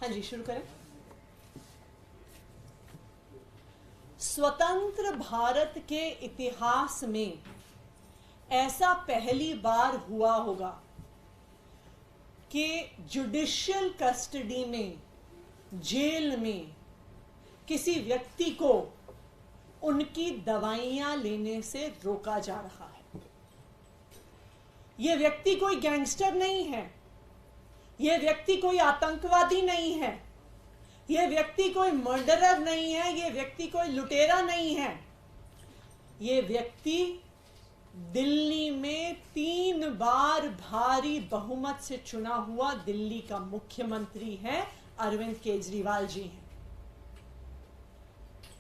हाँ जी, शुरू करें। स्वतंत्र भारत के इतिहास में ऐसा पहली बार हुआ होगा कि जुडिशियल कस्टडी में, जेल में किसी व्यक्ति को उनकी दवाइयां लेने से रोका जा रहा है। यह व्यक्ति कोई गैंगस्टर नहीं है, यह व्यक्ति कोई आतंकवादी नहीं है, यह व्यक्ति कोई मर्डरर नहीं है, यह व्यक्ति कोई लुटेरा नहीं है। यह व्यक्ति दिल्ली में 3 बार भारी बहुमत से चुना हुआ दिल्ली का मुख्यमंत्री है, अरविंद केजरीवाल जी हैं।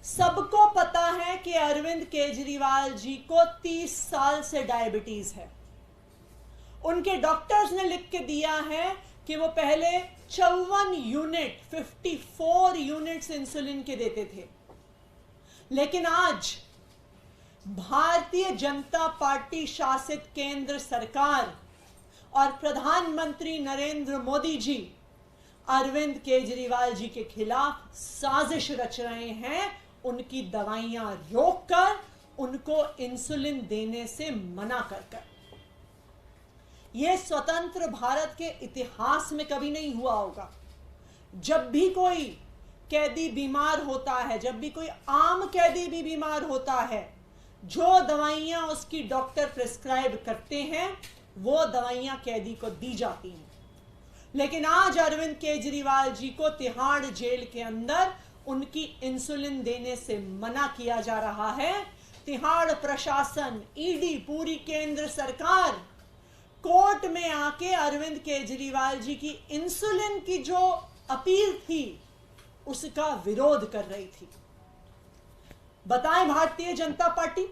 सबको पता है कि अरविंद केजरीवाल जी को 30 साल से डायबिटीज है। उनके डॉक्टर्स ने लिख के दिया है कि वो पहले 54 यूनिट्स इंसुलिन के देते थे, लेकिन आज भारतीय जनता पार्टी शासित केंद्र सरकार और प्रधानमंत्री नरेंद्र मोदी जी अरविंद केजरीवाल जी के खिलाफ साजिश रच रहे हैं, उनकी दवाइयां रोककर उनको इंसुलिन देने से मना कर। यह स्वतंत्र भारत के इतिहास में कभी नहीं हुआ होगा। जब भी कोई कैदी बीमार होता है, जब भी कोई आम कैदी भी बीमार होता है, जो दवाइयां उसकी डॉक्टर प्रिस्क्राइब करते हैं वो दवाइयां कैदी को दी जाती हैं। लेकिन आज अरविंद केजरीवाल जी को तिहाड़ जेल के अंदर उनकी इंसुलिन देने से मना किया जा रहा है। तिहाड़ प्रशासन, ईडी, पूरी केंद्र सरकार कोर्ट में आके अरविंद केजरीवाल जी की इंसुलिन की जो अपील थी उसका विरोध कर रही थी। बताएं भारतीय जनता पार्टी,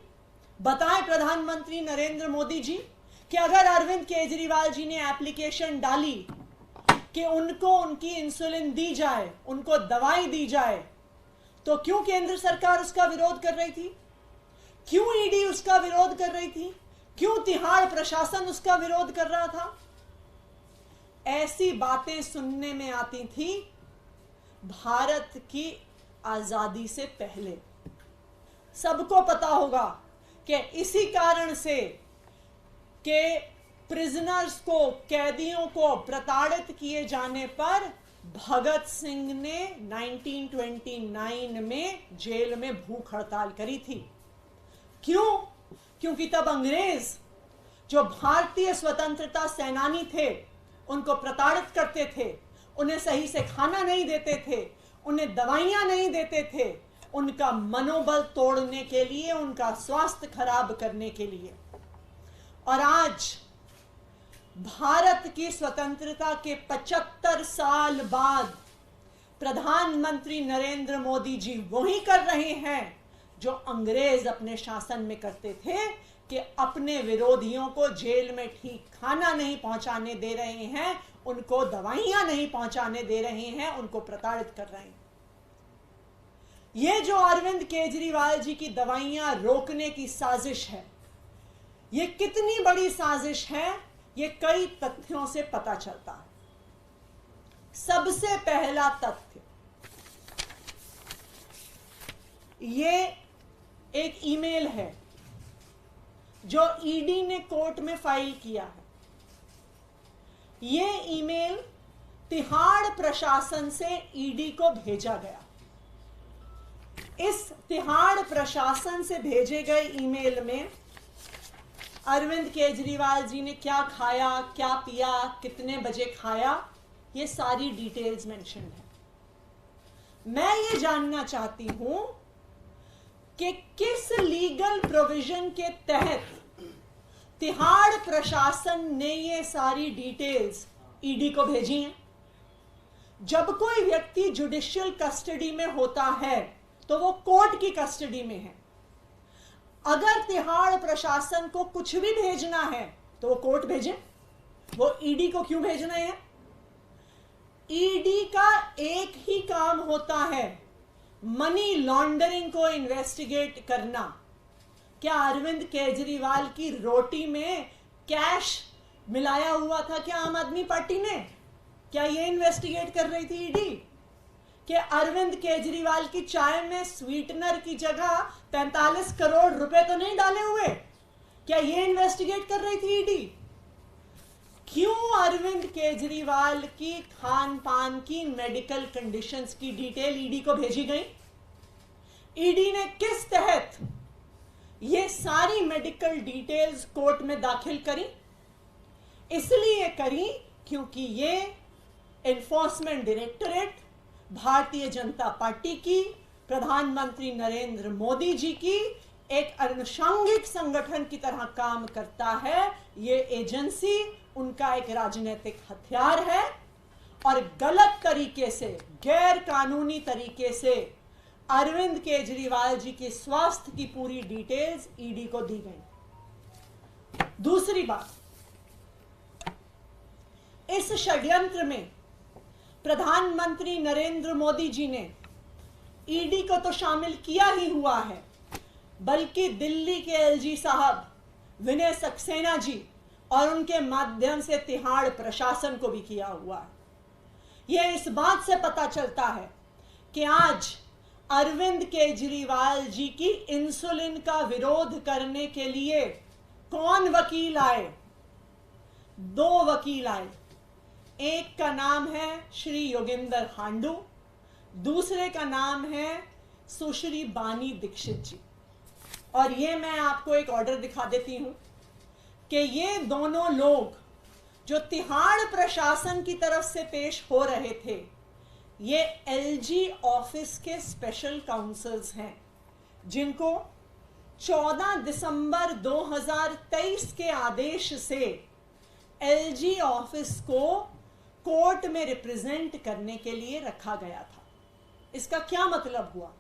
बताएं प्रधानमंत्री नरेंद्र मोदी जी कि अगर अरविंद केजरीवाल जी ने एप्लीकेशन डाली कि उनको उनकी इंसुलिन दी जाए, उनको दवाई दी जाए, तो क्यों केंद्र सरकार उसका विरोध कर रही थी? क्यों ईडी उसका विरोध कर रही थी? क्यों तिहाड़ प्रशासन उसका विरोध कर रहा था? ऐसी बातें सुनने में आती थी भारत की आजादी से पहले। सबको पता होगा कि इसी कारण से कि प्रिजनर्स को, कैदियों को प्रताड़ित किए जाने पर भगत सिंह ने 1929 में जेल में भूख हड़ताल करी थी। क्यों? क्योंकि तब अंग्रेज जो भारतीय स्वतंत्रता सेनानी थे उनको प्रताड़ित करते थे, उन्हें सही से खाना नहीं देते थे, उन्हें दवाइयां नहीं देते थे, उनका मनोबल तोड़ने के लिए, उनका स्वास्थ्य खराब करने के लिए। और आज भारत की स्वतंत्रता के 75 साल बाद प्रधानमंत्री नरेंद्र मोदी जी वही कर रहे हैं जो अंग्रेज अपने शासन में करते थे, कि अपने विरोधियों को जेल में ठीक खाना नहीं पहुंचाने दे रहे हैं, उनको दवाइयां नहीं पहुंचाने दे रहे हैं, उनको प्रताड़ित कर रहे हैं। ये जो अरविंद केजरीवाल जी की दवाइयां रोकने की साजिश है, ये कितनी बड़ी साजिश है, ये कई तथ्यों से पता चलता है। सबसे पहला तथ्य, ये एक ईमेल है जो ईडी ने कोर्ट में फाइल किया है। ये ईमेल तिहाड़ प्रशासन से ईडी को भेजा गया। इस तिहाड़ प्रशासन से भेजे गए ईमेल में अरविंद केजरीवाल जी ने क्या खाया, क्या पिया, कितने बजे खाया, ये सारी डिटेल्स मेंशन है। मैं ये जानना चाहती हूं कि किस लीगल प्रोविजन के तहत तिहाड़ प्रशासन ने ये सारी डिटेल्स ईडी को भेजी हैं। जब कोई व्यक्ति जुडिशियल कस्टडी में होता है तो वो कोर्ट की कस्टडी में है। अगर तिहाड़ प्रशासन को कुछ भी भेजना है तो वो कोर्ट भेजे, वो ईडी को क्यों भेज रहे हैं? ईडी का एक ही काम होता है, मनी लॉन्ड्रिंग को इन्वेस्टिगेट करना। क्या अरविंद केजरीवाल की रोटी में कैश मिलाया हुआ था क्या आम आदमी पार्टी ने? क्या ये इन्वेस्टिगेट कर रही थी ईडी कि अरविंद केजरीवाल की चाय में स्वीटनर की जगह 45 करोड़ रुपए तो नहीं डाले हुए? क्या ये इन्वेस्टिगेट कर रही थी ईडी? क्यों अरविंद केजरीवाल की खान पान की मेडिकल कंडीशंस की डिटेल ईडी को भेजी गई? ईडी ने किस तहत ये सारी मेडिकल डिटेल्स कोर्ट में दाखिल करी? इसलिए करी क्योंकि ये enforcement directorate Bharatiya Janata party की, प्रधानमंत्री नरेंद्र मोदी जी की एक अनुषंगिक संगठन की तरह काम करता है। ये एजेंसी उनका एक राजनीतिक हथियार है और गलत तरीके से, गैर कानूनी तरीके से अरविंद केजरीवाल जी के स्वास्थ्य की पूरी डिटेल्स ईडी को दी गई। दूसरी बात, इस षड्यंत्र में प्रधानमंत्री नरेंद्र मोदी जी ने ईडी को तो शामिल किया ही हुआ है, बल्कि दिल्ली के एलजी साहब विनय सक्सेना जी और उनके माध्यम से तिहाड़ प्रशासन को भी किया हुआ है। यह इस बात से पता चलता है कि आज अरविंद केजरीवाल जी की इंसुलिन का विरोध करने के लिए कौन वकील आए? 2 वकील आए। एक का नाम है श्री योगेंद्र हांडू, दूसरे का नाम है सुश्री बानी दीक्षित जी। और ये मैं आपको एक ऑर्डर दिखा देती हूं कि ये दोनों लोग जो तिहाड़ प्रशासन की तरफ से पेश हो रहे थे, ये एलजी ऑफिस के स्पेशल काउंसल्स हैं, जिनको 14 दिसंबर 2023 के आदेश से एलजी ऑफिस को कोर्ट में रिप्रेजेंट करने के लिए रखा गया था। इसका क्या मतलब हुआ?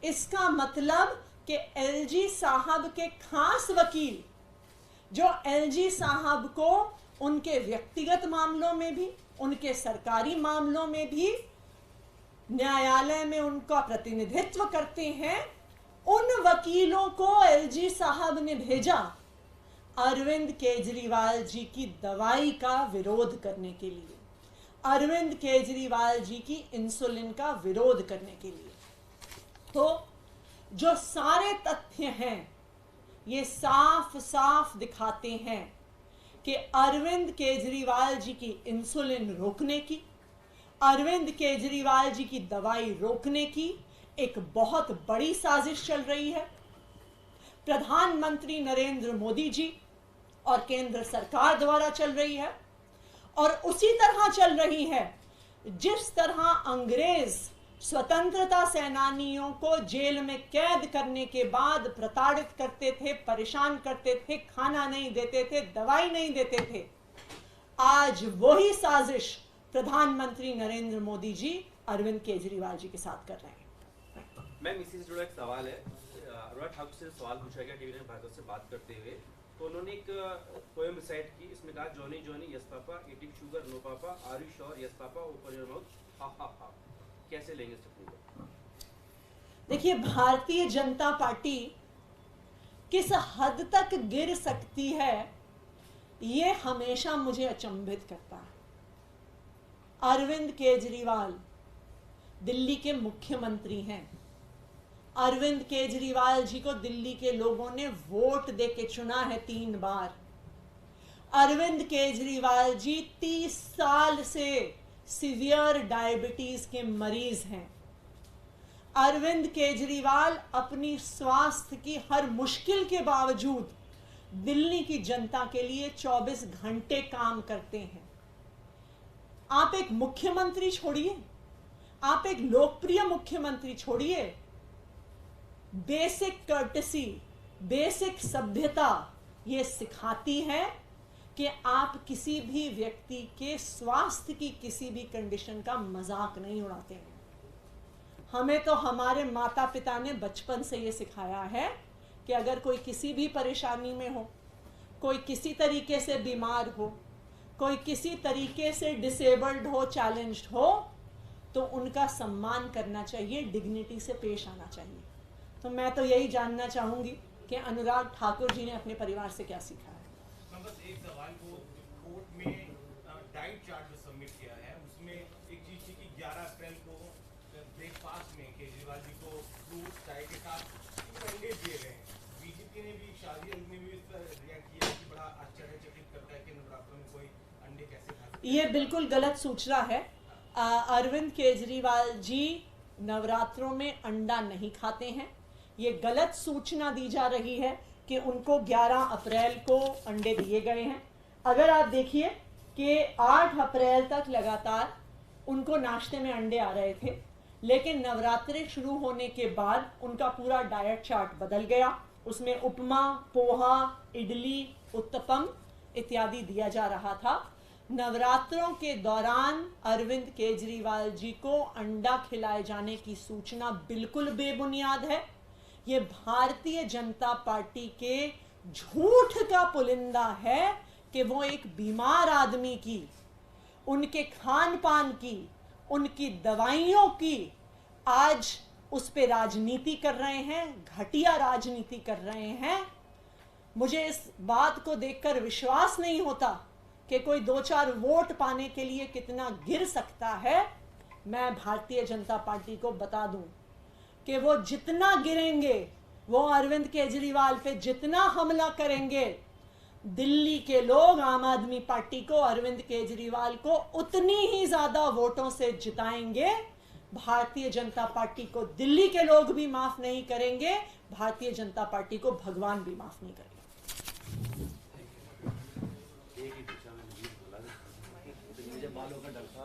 इसका मतलब कि एलजी साहब के खास वकील, जो एलजी साहब को उनके व्यक्तिगत मामलों में भी, उनके सरकारी मामलों में भी न्यायालय में उनका प्रतिनिधित्व करते हैं, उन वकीलों को एलजी साहब ने भेजा अरविंद केजरीवाल जी की दवाई का विरोध करने के लिए, अरविंद केजरीवाल जी की इंसुलिन का विरोध करने के लिए। तो जो सारे तथ्य हैं ये साफ साफ दिखाते हैं कि अरविंद केजरीवाल जी की इंसुलिन रोकने की, अरविंद केजरीवाल जी की दवाई रोकने की एक बहुत बड़ी साजिश चल रही है। प्रधानमंत्री नरेंद्र मोदी जी और केंद्र सरकार द्वारा चल रही है, और उसी तरह चल रही है जिस तरह अंग्रेज स्वतंत्रता सेनानियों को जेल में कैद करने के बाद प्रताड़ित करते थे, परेशान करते थे, खाना नहीं देते थे, दवाई नहीं देते थे। आज वही साजिश प्रधानमंत्री नरेंद्र मोदी जी अरविंद केजरीवाल जी के साथ कर रहे हैं। मैम, इसी से जुड़ा एक सवाल है। अनुराग ठाकुर से सवाल पूछा गया टीवी ने भारत से बात करते हुए, तो उन्होंने एक पोएम रिसाइट की। इसमें कहा, Johnny Johnny yes papa, eating sugar no papa, are you sure yes papa, open your mouth ha ha हा। कैसे लेंगे इसको? देखिए, भारतीय जनता पार्टी किस हद तक गिर सकती है ये हमेशा मुझे अचंभित करता है। अरविंद केजरीवाल दिल्ली के मुख्यमंत्री हैं। अरविंद केजरीवाल जी को दिल्ली के लोगों ने वोट देके चुना है 3 बार। अरविंद केजरीवाल जी 30 साल से सीवियर डायबिटीज के मरीज हैं। अरविंद केजरीवाल अपनी स्वास्थ्य की हर मुश्किल के बावजूद दिल्ली की जनता के लिए 24 घंटे काम करते हैं। आप एक मुख्यमंत्री छोड़िए, आप एक लोकप्रिय मुख्यमंत्री छोड़िए, बेसिक कर्टसी, बेसिक सभ्यता ये सिखाती है कि आप किसी भी व्यक्ति के स्वास्थ्य की किसी भी कंडीशन का मजाक नहीं उड़ाते हैं। हमें तो हमारे माता पिता ने बचपन से ये सिखाया है कि अगर कोई किसी भी परेशानी में हो, कोई किसी तरीके से बीमार हो, कोई किसी तरीके से डिसेबल्ड हो, चैलेंज्ड हो, तो उनका सम्मान करना चाहिए, डिग्निटी से पेश आना चाहिए। तो मैं तो यही जानना चाहूंगी कि अनुराग ठाकुर जी ने अपने परिवार से क्या सीखा है। बस एक सवाल को कोर्ट में डाइट चार्ट जो सबमिट किया है, उसमें एक चीज थी कि 11 अप्रैल को ब्रेकफास्ट में केजरीवाल जी को फ्रूट चाय के साथ अंडे दिए गए हैं। बीजेपी ने भी, शादी ने भी इस पर रिएक्ट किया कि बड़ा आश्चर्यचकित करता है कि नवरात्रों में कोई अंडे कैसे खा सकता है। ये बिल्कुल गलत सूचना है। अरविंद केजरीवाल जी नवरात्रों में अंडा नहीं खाते हैं। ये गलत सूचना दी जा रही है कि उनको 11 अप्रैल को अंडे दिए गए हैं। अगर आप देखिए कि 8 अप्रैल तक लगातार उनको नाश्ते में अंडे आ रहे थे, लेकिन नवरात्रि शुरू होने के बाद उनका पूरा डाइट चार्ट बदल गया। उसमें उपमा, पोहा, इडली, उत्तपम इत्यादि दिया जा रहा था। नवरात्रों के दौरान अरविंद केजरीवाल जी को अंडा खिलाए जाने की सूचना बिल्कुल बेबुनियाद है। ये भारतीय जनता पार्टी के झूठ का पुलिंदा है कि वो एक बीमार आदमी की, उनके खान पान की, उनकी दवाइयों की आज उस पे राजनीति कर रहे हैं, घटिया राजनीति कर रहे हैं। मुझे इस बात को देखकर विश्वास नहीं होता कि कोई 2-4 वोट पाने के लिए कितना गिर सकता है। मैं भारतीय जनता पार्टी को बता दूं कि वो जितना गिरेंगे, वो अरविंद केजरीवाल पे जितना हमला करेंगे, दिल्ली के लोग आम आदमी पार्टी को, अरविंद केजरीवाल को उतनी ही ज्यादा वोटों से जिताएंगे। भारतीय जनता पार्टी को दिल्ली के लोग भी माफ नहीं करेंगे, भारतीय जनता पार्टी को भगवान भी माफ नहीं करेंगे। बालों का डर था।